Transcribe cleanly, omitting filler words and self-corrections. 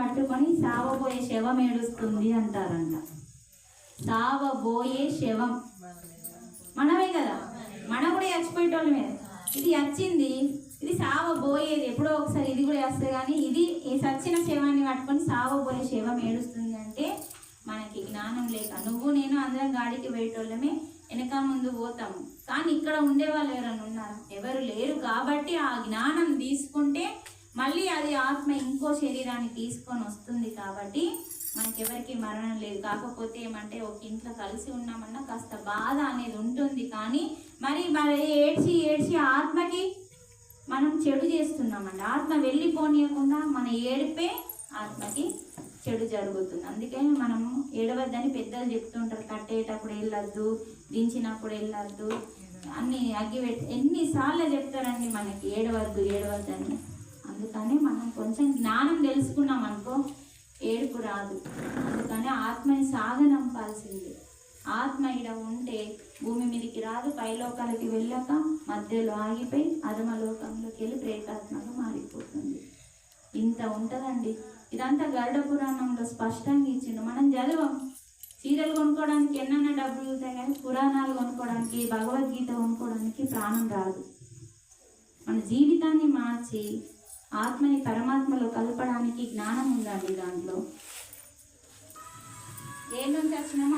పట్టుకొని సావబోయే శవం ఏడుస్తుంది అంటారంట. సావబోయే శవం మనమే కదా, మనం కూడా చచ్చిపోయేటోళ్ళమే. ఇది వచ్చింది, ఇది సావబోయేది ఎప్పుడో ఒకసారి ఇది కూడా వస్తుంది. కానీ ఇది ఈ సచ్చిన శవాన్ని పట్టుకొని సావబోయే శవం ఏడుస్తుంది అంటే మనకి జ్ఞానం లేక. నువ్వు నేను అందరం గాడికి పోయేటోళ్ళమే, వెనక ముందు పోతాము. కానీ ఇక్కడ ఉండే వాళ్ళు ఎవరైనా ఉన్నారు? ఎవరు లేరు. కాబట్టి ఆ జ్ఞానం తీసుకుంటే మళ్ళీ అది ఆత్మ ఇంకో శరీరాన్ని తీసుకొని వస్తుంది. కాబట్టి మనకెవరికి మరణం లేదు. కాకపోతే ఏమంటే ఒక ఇంట్లో కలిసి ఉన్నామన్నా కాస్త బాధ అనేది ఉంటుంది. కానీ మరి ఏడ్చి ఏడ్చి ఆత్మకి మనం చెడు చేస్తున్నామండి. ఆత్మ వెళ్ళిపోనీయకుండా మన ఏడిపే ఆత్మకి చెడు జరుగుతుంది. అందుకే మనము ఏడవద్దని పెద్దలు చెప్తుంటారు. కట్టేటప్పుడు వెళ్ళొద్దు, దించినప్పుడు వెళ్ళొద్దు, అన్ని అగ్గిపెట్టి ఎన్నిసార్లు చెప్తారండి మనకి ఏడవద్దు ఏడవద్దని. అందుకని మనం కొంచెం జ్ఞానం తెలుసుకున్నాం అనుకో ఏడుపు రాదు. అందుకని ఆత్మని సాగనంపాల్సింది. ఆత్మ ఇడ ఉంటే భూమి మీదకి రాదు, పైలోకాలకి వెళ్ళాక మధ్యలో ఆగిపోయి అధమలోకంలోకి వెళ్ళి ప్రేతాత్మగా మారిపోతుంది. ఇంత ఉంటుందండి. ఇదంతా గరుడ పురాణంలో స్పష్టంగా ఇచ్చిండు. మనం చదవం. సీరియల్ కొనుక్కోవడానికి ఎన్నైనా డబ్బులు అవుతాయి, కానీ పురాణాలు కొనుక్కోవడానికి, భగవద్గీత కొనుక్కోవడానికి ప్రాణం రాదు. మన జీవితాన్ని మార్చి ఆత్మని పరమాత్మలో కలపడానికి జ్ఞానం ఉందండి. దాంట్లో ఏ నుంచి వచ్చినామో